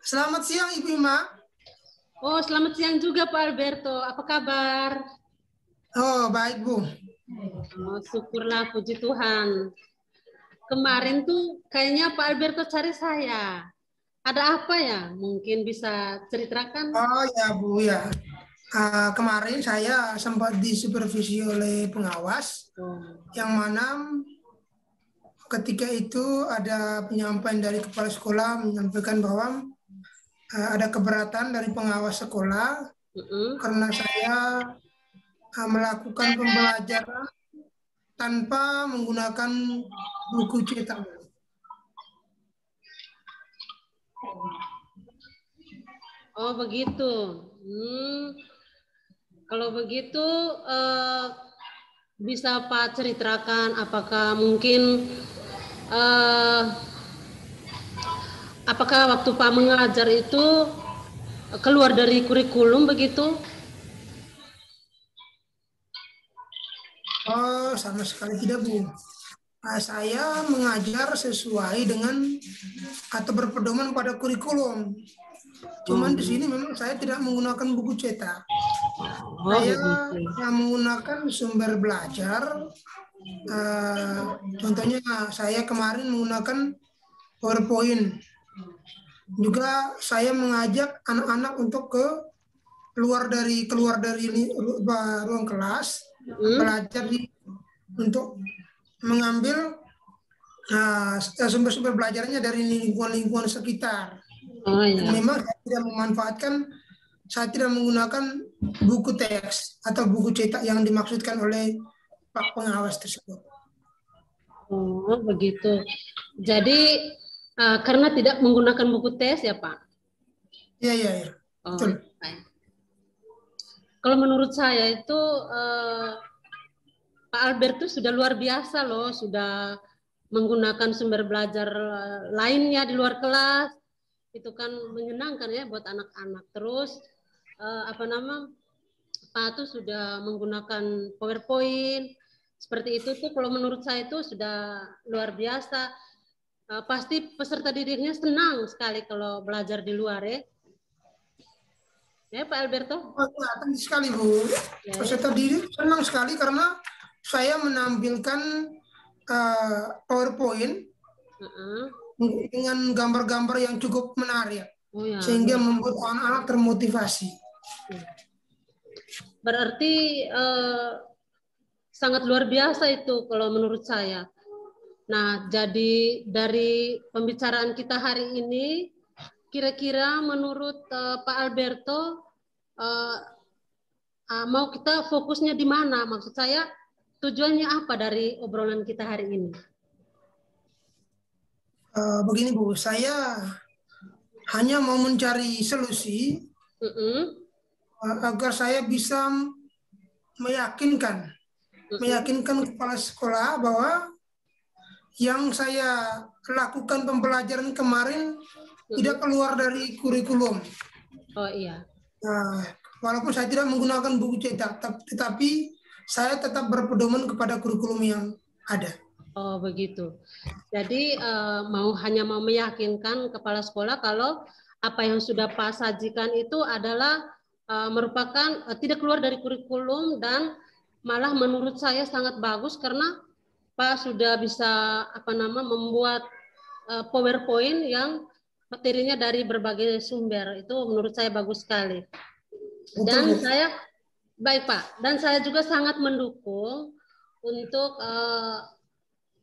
Selamat siang Ibu Ima. Oh, selamat siang juga Pak Alberto. Apa kabar? Oh, baik Bu. Oh, syukurlah, puji Tuhan. Kemarin tuh kayaknya Pak Alberto cari saya. Ada apa ya? Mungkin bisa ceritakan? Oh ya Bu ya. Kemarin saya sempat disupervisi oleh pengawas, Oh. yang mana ketika itu ada penyampaian dari kepala sekolah menyampaikan bahwa ada keberatan dari pengawas sekolah karena saya melakukan pembelajaran tanpa menggunakan buku cetak. Oh, begitu. Kalau begitu, bisa Pak ceritakan apakah mungkin apakah waktu Pak mengajar itu keluar dari kurikulum begitu? Oh, sama sekali tidak Bu. Saya mengajar sesuai dengan atau berpedoman pada kurikulum. Cuman di sini memang saya tidak menggunakan buku cetak. Saya menggunakan sumber belajar. Contohnya saya kemarin menggunakan PowerPoint. Juga saya mengajak anak-anak untuk keluar dari ruang kelas, belajar untuk mengambil sumber-sumber belajarnya dari lingkungan-lingkungan sekitar. Oh, ya. Dan memang saya tidak menggunakan buku teks atau buku cetak yang dimaksudkan oleh Pak pengawas tersebut. Oh, begitu. Jadi karena tidak menggunakan buku tes ya Pak? Iya, iya, iya. Betul. Baik. Kalau menurut saya itu Pak Albertus sudah luar biasa loh, sudah menggunakan sumber belajar lainnya di luar kelas. Itu kan menyenangkan ya buat anak-anak. Terus Pak tuh sudah menggunakan PowerPoint. Seperti itu tuh kalau menurut saya itu sudah luar biasa. Pasti peserta didiknya senang sekali kalau belajar di luar ya. Ya Pak Alberto? Oh, kelihatan sekali Bu. Peserta didik senang sekali karena saya menampilkan PowerPoint dengan gambar-gambar yang cukup menarik, sehingga membuat anak-anak termotivasi. Berarti sangat luar biasa itu kalau menurut saya. Nah, jadi dari pembicaraan kita hari ini, kira-kira menurut Pak Alberto, mau kita fokusnya di mana? Maksud saya, tujuannya apa dari obrolan kita hari ini? Begini Bu, saya hanya mau mencari solusi agar saya bisa meyakinkan kepala sekolah bahwa yang saya lakukan pembelajaran kemarin tidak keluar dari kurikulum. Oh iya. Walaupun saya tidak menggunakan buku cetak, tetapi saya tetap berpedoman kepada kurikulum yang ada. Oh begitu. Jadi hanya mau meyakinkan kepala sekolah kalau apa yang sudah Pak sajikan itu adalah merupakan tidak keluar dari kurikulum dan malah menurut saya sangat bagus karena Pak sudah bisa membuat PowerPoint yang materinya dari berbagai sumber. Itu menurut saya bagus sekali. Dan baik Pak, dan saya juga sangat mendukung untuk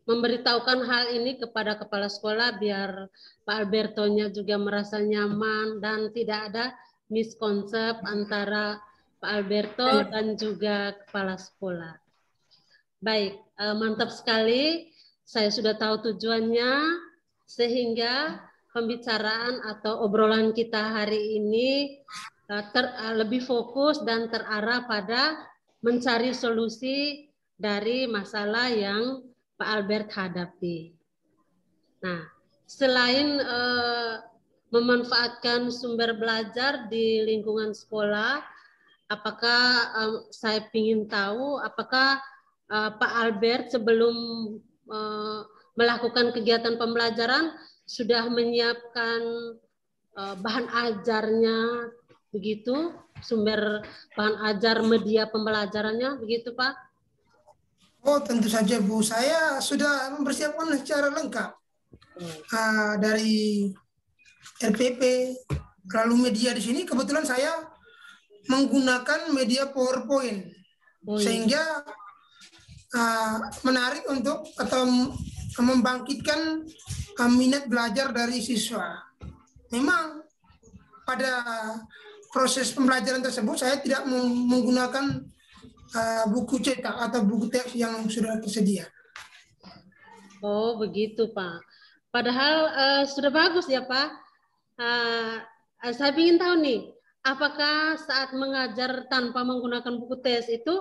memberitahukan hal ini kepada kepala sekolah biar Pak Albertonya juga merasa nyaman dan tidak ada miskonsep antara Pak Alberto dan juga kepala sekolah. Baik, mantap sekali. Saya sudah tahu tujuannya sehingga pembicaraan atau obrolan kita hari ini lebih fokus dan terarah pada mencari solusi dari masalah yang Pak Albert hadapi. Nah, selain memanfaatkan sumber belajar di lingkungan sekolah, apakah saya ingin tahu apakah Pak Albert sebelum melakukan kegiatan pembelajaran sudah menyiapkan bahan ajarnya begitu, sumber bahan ajar media pembelajarannya begitu Pak? Oh, tentu saja Bu, saya sudah mempersiapkan secara lengkap dari RPP, lalu media di sini kebetulan saya menggunakan media PowerPoint sehingga menarik untuk atau membangkitkan minat belajar dari siswa. Memang pada proses pembelajaran tersebut saya tidak menggunakan buku cetak atau buku teks yang sudah tersedia. Oh begitu Pak. Padahal sudah bagus ya Pak. Saya ingin tahu nih, apakah saat mengajar tanpa menggunakan buku tes itu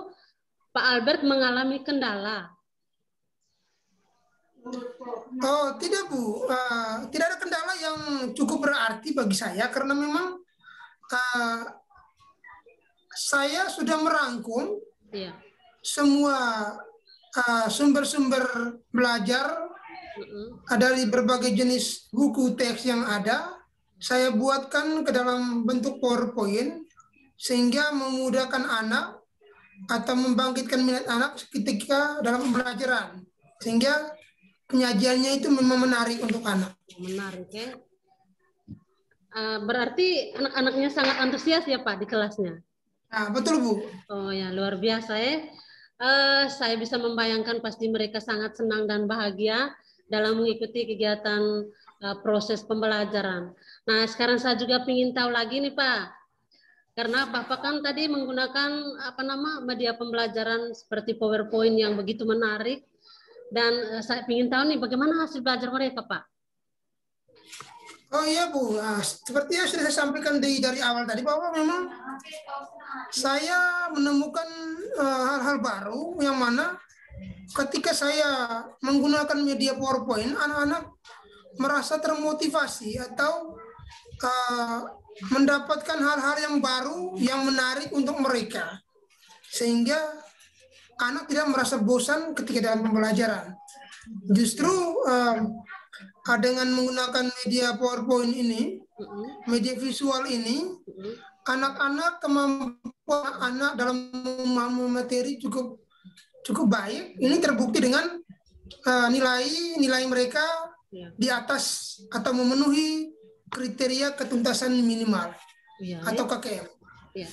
Pak Albert mengalami kendala? Oh tidak Bu, tidak ada kendala yang cukup berarti bagi saya karena memang saya sudah merangkum semua sumber-sumber belajar dari berbagai jenis buku teks yang ada. Saya buatkan ke dalam bentuk PowerPoint sehingga memudahkan anak atau membangkitkan minat anak ketika dalam pembelajaran. Sehingga penyajiannya itu memang menarik untuk anak. Menarik ya. Berarti anak-anaknya sangat antusias ya Pak di kelasnya? Nah, betul Bu. Oh ya, luar biasa ya. Saya bisa membayangkan pasti mereka sangat senang dan bahagia dalam mengikuti kegiatan proses pembelajaran. Nah, sekarang saya juga ingin tahu lagi nih Pak. Karena Bapak kan tadi menggunakan media pembelajaran seperti PowerPoint yang begitu menarik. Dan saya ingin tahu nih bagaimana hasil belajar mereka Pak? Oh iya Bu, seperti yang sudah saya sampaikan dari awal tadi bahwa memang saya menemukan hal-hal baru yang mana ketika saya menggunakan media PowerPoint, anak-anak merasa termotivasi atau mendapatkan hal-hal yang baru yang menarik untuk mereka, sehingga anak tidak merasa bosan ketika dalam pembelajaran. Justru dengan menggunakan media PowerPoint ini, media visual ini, anak-anak kemampuan anak dalam memahami materi cukup baik. Ini terbukti dengan nilai mereka di atas atau memenuhi kriteria ketuntasan minimal atau KKM. Ya.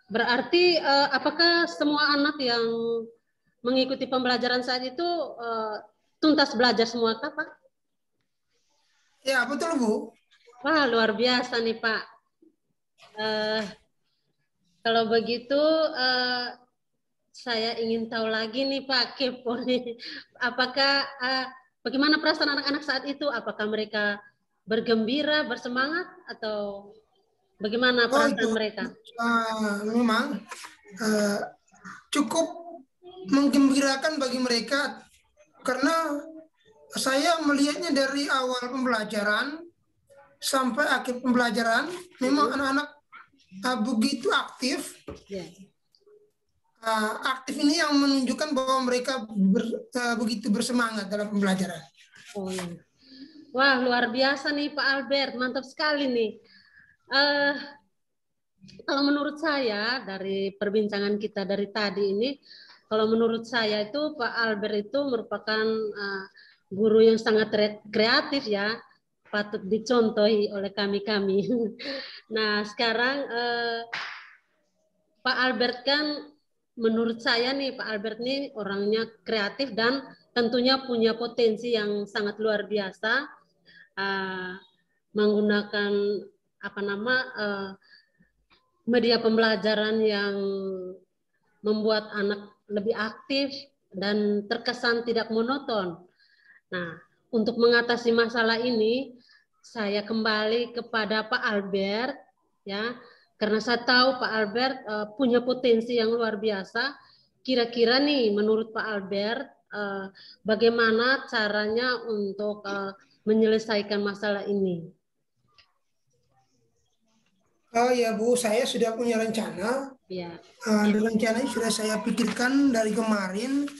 Berarti apakah semua anak yang mengikuti pembelajaran saat itu tuntas belajar semua Pak? Ya betul Bu. Wah luar biasa nih Pak. Kalau begitu saya ingin tahu lagi nih Pak, kepo nih. Apakah bagaimana perasaan anak-anak saat itu? Apakah mereka bergembira, bersemangat, atau bagaimana perasaan mereka? Memang cukup menggembirakan bagi mereka karena saya melihatnya dari awal pembelajaran sampai akhir pembelajaran, memang anak-anak begitu aktif. Aktif ini yang menunjukkan bahwa mereka begitu bersemangat dalam pembelajaran. Oh, ya. Wah, luar biasa nih Pak Albert, mantap sekali nih. Kalau menurut saya dari perbincangan kita dari tadi ini, kalau menurut saya itu Pak Albert itu merupakan guru yang sangat kreatif ya, patut dicontohi oleh kami-kami. Nah, sekarang Pak Albert kan menurut saya nih Pak Albert nih orangnya kreatif dan tentunya punya potensi yang sangat luar biasa menggunakan media pembelajaran yang membuat anak lebih aktif dan terkesan tidak monoton. Nah, untuk mengatasi masalah ini saya kembali kepada Pak Albert ya. Karena saya tahu Pak Albert punya potensi yang luar biasa. Kira-kira nih menurut Pak Albert bagaimana caranya untuk menyelesaikan masalah ini? Oh ya Bu, saya sudah punya rencana. Ya. Rencana ini sudah saya pikirkan dari kemarin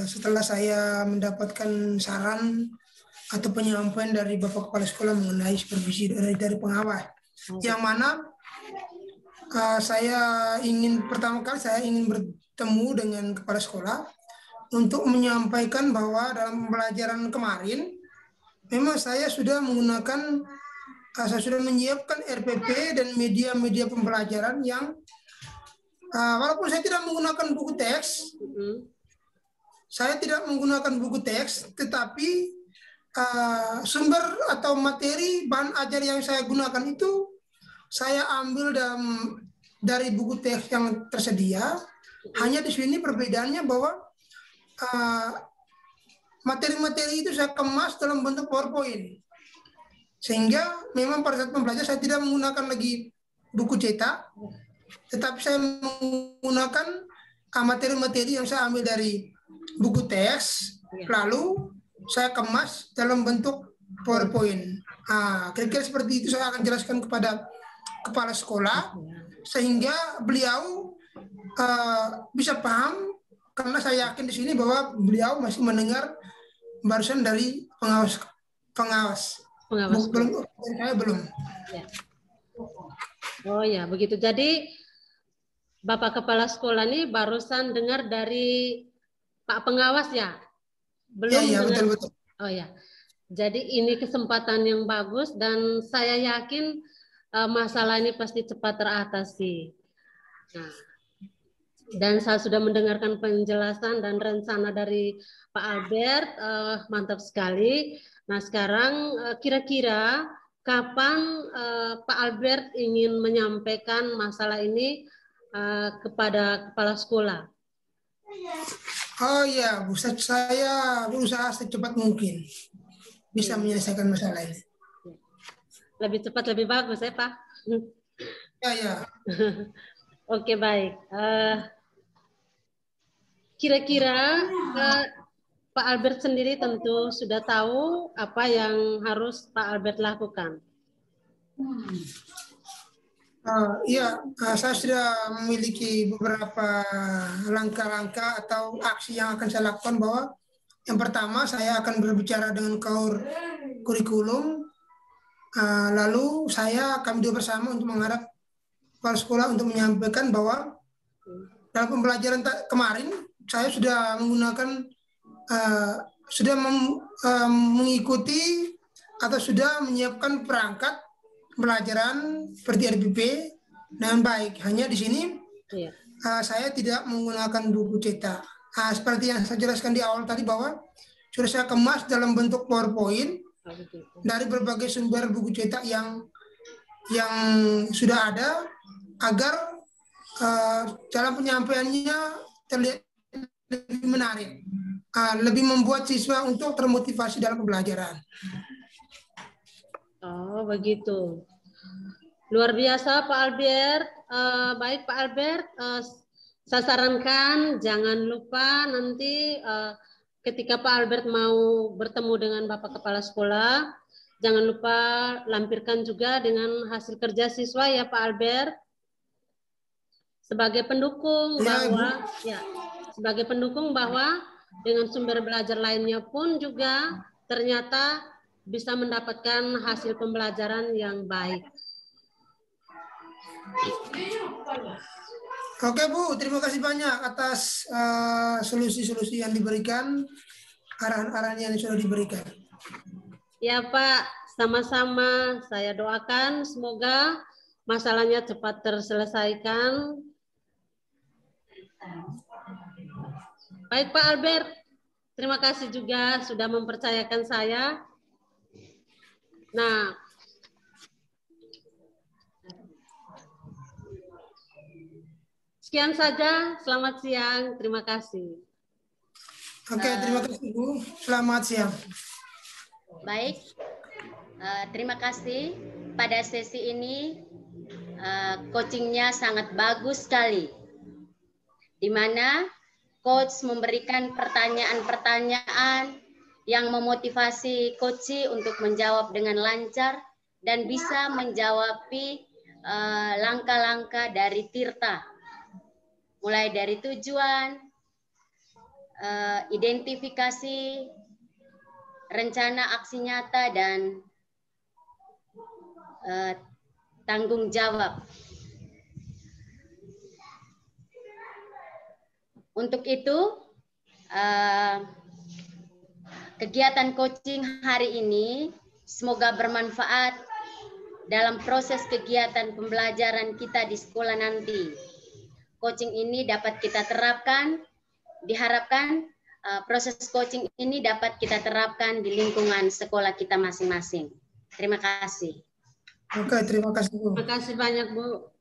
setelah saya mendapatkan saran atau penyampaian dari Bapak Kepala Sekolah mengenai supervisi dari pengawas. Yang mana pertama kali saya ingin bertemu dengan Kepala Sekolah untuk menyampaikan bahwa dalam pembelajaran kemarin memang saya sudah menyiapkan RPP dan media-media pembelajaran yang walaupun saya tidak menggunakan buku teks, tetapi sumber atau materi bahan ajar yang saya gunakan itu saya ambil dari buku teks yang tersedia. Hanya di sini perbedaannya bahwa materi-materi itu saya kemas dalam bentuk PowerPoint. Sehingga memang pada saat pembelajaran saya tidak menggunakan lagi buku cetak, tetapi saya menggunakan materi-materi yang saya ambil dari buku teks, lalu saya kemas dalam bentuk PowerPoint. Kira-kira seperti itu saya akan jelaskan kepada Kepala Sekolah, sehingga beliau bisa paham, karena saya yakin di sini bahwa beliau masih mendengar barusan dari pengawas. Saya belum. Ya. Oh ya, begitu. Jadi Bapak Kepala Sekolah ini barusan dengar dari Pak Pengawas ya? Belum Ya, dengar. betul. Oh ya. Jadi ini kesempatan yang bagus dan saya yakin masalah ini pasti cepat teratasi. Nah, dan saya sudah mendengarkan penjelasan dan rencana dari Pak Albert, mantap sekali. Nah, sekarang kira-kira kapan Pak Albert ingin menyampaikan masalah ini kepada Kepala Sekolah? Oh ya, saya berusaha secepat mungkin bisa menyelesaikan masalah ini. Lebih cepat lebih bagus ya Pak? Ya. Oke, baik. Kira-kira Pak Albert sendiri tentu sudah tahu apa yang harus Pak Albert lakukan. Saya sudah memiliki beberapa langkah-langkah atau aksi yang akan saya lakukan, bahwa yang pertama saya akan berbicara dengan kurikulum, lalu kami dua bersama untuk menghadap kepala sekolah untuk menyampaikan bahwa dalam pembelajaran kemarin saya sudah menggunakan mengikuti atau sudah menyiapkan perangkat pembelajaran seperti RPP dengan baik. Hanya di sini saya tidak menggunakan buku cetak. Seperti yang saya jelaskan di awal tadi, bahwa sudah saya kemas dalam bentuk PowerPoint dari berbagai sumber buku cetak yang sudah ada, agar dalam penyampaiannya terlihat lebih menarik, lebih membuat siswa untuk termotivasi dalam pembelajaran. Oh, begitu. Luar biasa Pak Albert. Baik Pak Albert, saya sarankan jangan lupa nanti ketika Pak Albert mau bertemu dengan Bapak Kepala Sekolah, jangan lupa lampirkan juga dengan hasil kerja siswa ya Pak Albert. Sebagai pendukung bahwa dengan sumber belajar lainnya pun juga ternyata bisa mendapatkan hasil pembelajaran yang baik. Oke Bu, terima kasih banyak atas solusi-solusi yang diberikan, arahan-arahan yang sudah diberikan. Ya Pak, sama-sama. Saya doakan semoga masalahnya cepat terselesaikan. Baik Pak Albert, terima kasih juga sudah mempercayakan saya. Nah, sekian saja. Selamat siang. Terima kasih. Oke, terima kasih Bu. Selamat siang. Baik, terima kasih. Pada sesi ini coachingnya sangat bagus sekali, di mana coach memberikan pertanyaan-pertanyaan yang memotivasi coach untuk menjawab dengan lancar dan bisa menjawab langkah-langkah dari Tirta, mulai dari tujuan, identifikasi, rencana aksi nyata dan tanggung jawab. Untuk itu, kegiatan coaching hari ini semoga bermanfaat dalam proses kegiatan pembelajaran kita di sekolah nanti. Coaching ini dapat kita terapkan, diharapkan proses coaching ini dapat kita terapkan di lingkungan sekolah kita masing-masing. Terima kasih. Oke, terima kasih Bu. Terima kasih banyak Bu.